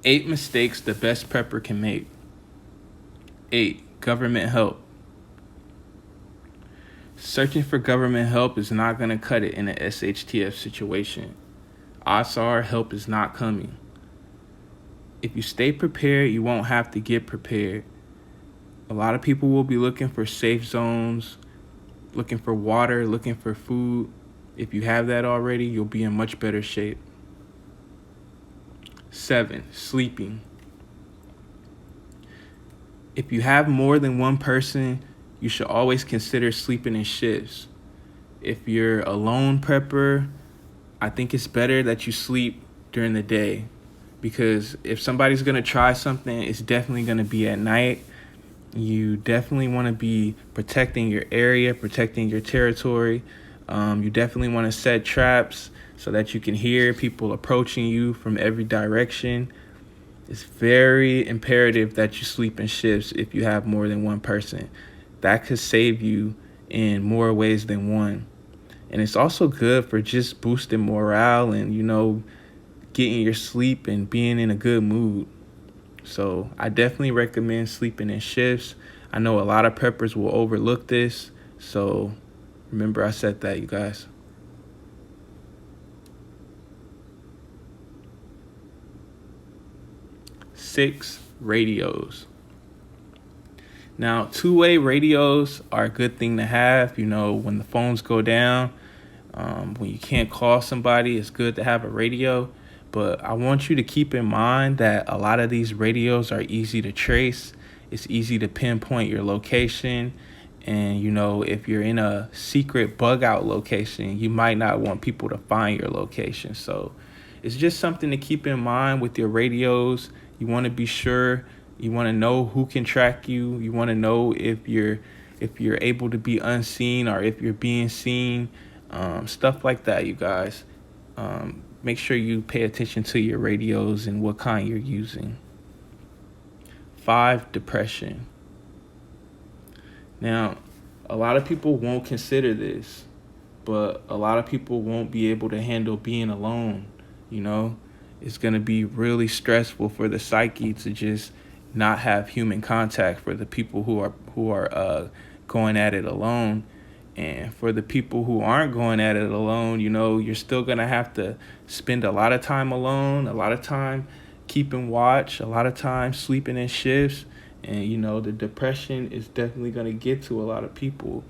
8 mistakes the best prepper can make. 8. Government help. Searching for government help is not going to cut it in an SHTF situation. Odds are help is not coming. If you stay prepared, you won't have to get prepared. A lot of people will be looking for safe zones, looking for water, looking for food. If you have that already, you'll be in much better shape. 7. Sleeping. If you have more than one person, you should always consider sleeping in shifts. If you're a lone prepper, I think it's better that you sleep during the day, because if somebody's going to try something, it's definitely going to be at night. You definitely want to be protecting your area, protecting your territory. You definitely want to set traps so that you can hear people approaching you from every direction. It's very imperative that you sleep in shifts if you have more than one person. That could save you in more ways than one. And it's also good for just boosting morale and, getting your sleep and being in a good mood. So I definitely recommend sleeping in shifts. I know a lot of preppers will overlook this. So remember I said that, you guys. 6. Radios. Now, two-way radios are a good thing to have. When the phones go down, when you can't call somebody, it's good to have a radio. But I want you to keep in mind that a lot of these radios are easy to trace. It's easy to pinpoint your location. And, if you're in a secret bug out location, you might not want people to find your location. So it's just something to keep in mind with your radios. You want to be sure. You want to know who can track you. You want to know if you're able to be unseen or if you're being seen. Stuff like that, you guys. Make sure you pay attention to your radios and what kind you're using. 5. Depression. Now, a lot of people won't consider this, but a lot of people won't be able to handle being alone. It's going to be really stressful for the psyche to just not have human contact for the people who are going at it alone. And for the people who aren't going at it alone, you're still going to have to spend a lot of time alone, a lot of time keeping watch, a lot of time sleeping in shifts. And, the depression is definitely going to get to a lot of people.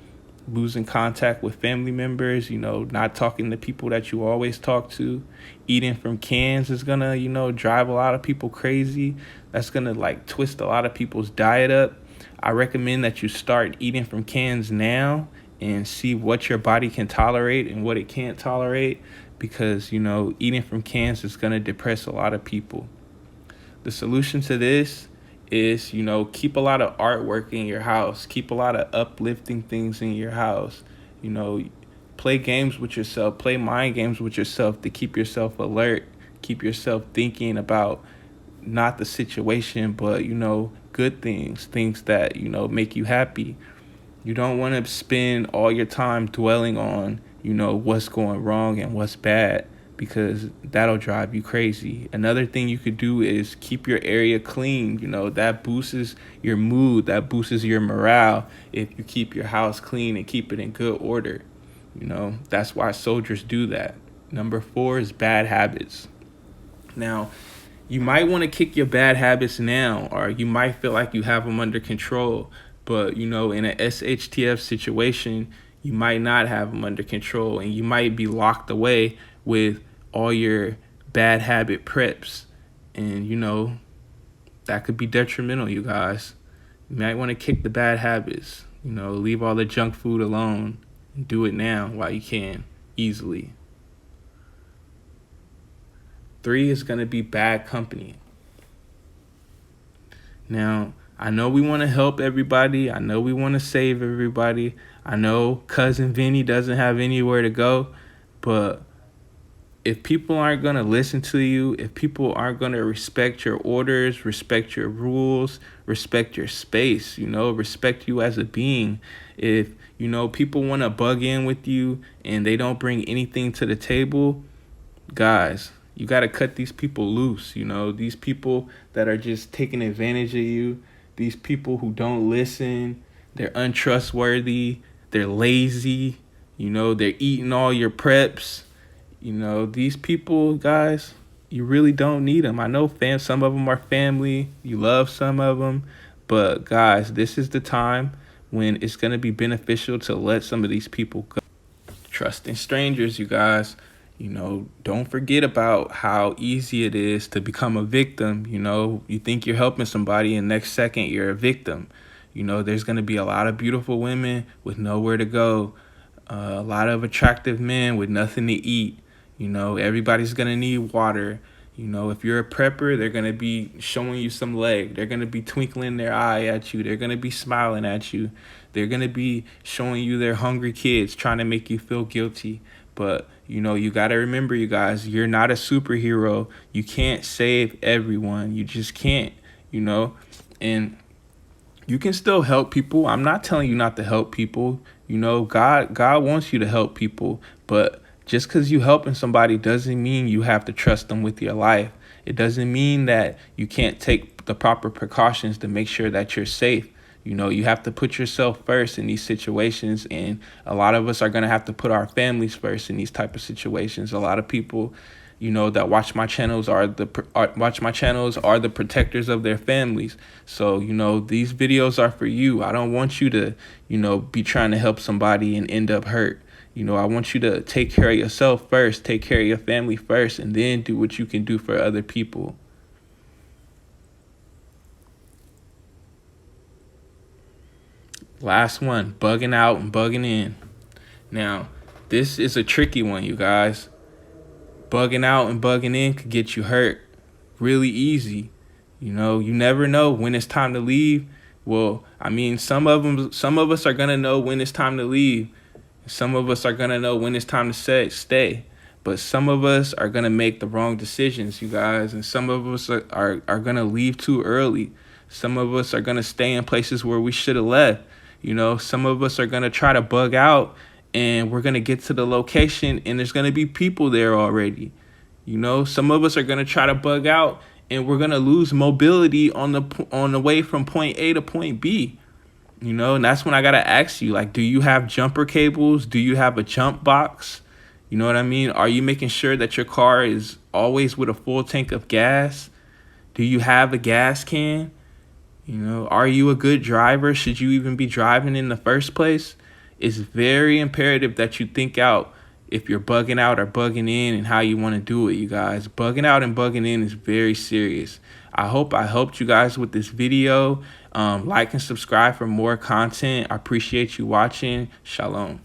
Losing contact with family members, not talking to people that you always talk to. Eating from cans is going to, drive a lot of people crazy. That's going to, twist a lot of people's diet up. I recommend that you start eating from cans now and see what your body can tolerate and what it can't tolerate, because, eating from cans is going to depress a lot of people. The solution to this is, keep a lot of artwork in your house. Keep a lot of uplifting things in your house. Play games with yourself. Play mind games with yourself to keep yourself alert. Keep yourself thinking about not the situation, but, good things that, make you happy. You don't want to spend all your time dwelling on, what's going wrong and what's bad, because that'll drive you crazy. Another thing you could do is keep your area clean. That boosts your mood, that boosts your morale if you keep your house clean and keep it in good order. That's why soldiers do that. Number 4 is bad habits. Now, you might want to kick your bad habits now, or you might feel like you have them under control. But, in an SHTF situation, you might not have them under control, and you might be locked away with all your bad habit preps. And, that could be detrimental, you guys. You might want to kick the bad habits, leave all the junk food alone and do it now while you can, easily. 3 is going to be bad company. Now, I know we want to help everybody. I know we want to save everybody. I know Cousin Vinny doesn't have anywhere to go. But if people aren't going to listen to you, if people aren't going to respect your orders, respect your rules, respect your space, respect you as a being, if, people want to bug in with you and they don't bring anything to the table, guys, You got to cut these people loose, you know, these people that are just taking advantage of you, these people who don't listen, they're untrustworthy, they're lazy, you know, they're eating all your preps. You know, these people, guys, you really don't need them. I know some of them are family, you love some of them, but guys, this is the time when it's going to be beneficial to let some of these people go. Trusting strangers, you guys. You know, don't forget about how easy it is to become a victim. You know, you think you're helping somebody and next second you're a victim. You know, there's going to be a lot of beautiful women with nowhere to go, a lot of attractive men with nothing to eat. You know, everybody's going to need water. You know, if you're a prepper, they're going to be showing you some leg. They're going to be twinkling their eye at you. They're going to be smiling at you. They're going to be showing you their hungry kids, trying to make you feel guilty. But, you know, you got to remember, you guys, you're not a superhero. You can't save everyone. You just can't, you know. And you can still help people. I'm not telling you not to help people. You know, God wants you to help people. But just because you helping somebody doesn't mean you have to trust them with your life. It doesn't mean that you can't take the proper precautions to make sure that you're safe. You know, you have to put yourself first in these situations, and a lot of us are going to have to put our families first in these type of situations. A lot of people, you know, that watch my channels are the protectors of their families. So, you know, these videos are for you. I don't want you to, you know, be trying to help somebody and end up hurt. You know, I want you to take care of yourself first, take care of your family first, and then do what you can do for other people. Last one, bugging out and bugging in. Now, this is a tricky one, you guys. Bugging out and bugging in could get you hurt really easy. You know, you never know when it's time to leave. Well, I mean, some of us are going to know when it's time to leave. Some of us are going to know when it's time to stay. But some of us are going to make the wrong decisions, you guys. And some of us are going to leave too early. Some of us are going to stay in places where we should have left. You know, some of us are going to try to bug out, and we're going to get to the location and there's going to be people there already. You know, some of us are going to try to bug out and we're going to lose mobility on the way from point A to point B. You know, and that's when I got to ask you, like, do you have jumper cables? Do you have a jump box? You know what I mean? Are you making sure that your car is always with a full tank of gas? Do you have a gas can? You know, are you a good driver? Should you even be driving in the first place? It's very imperative that you think out if you're bugging out or bugging in and how you want to do it, you guys. Bugging out and bugging in is very serious. I hope I helped you guys with this video. Like and subscribe for more content. I appreciate you watching. Shalom.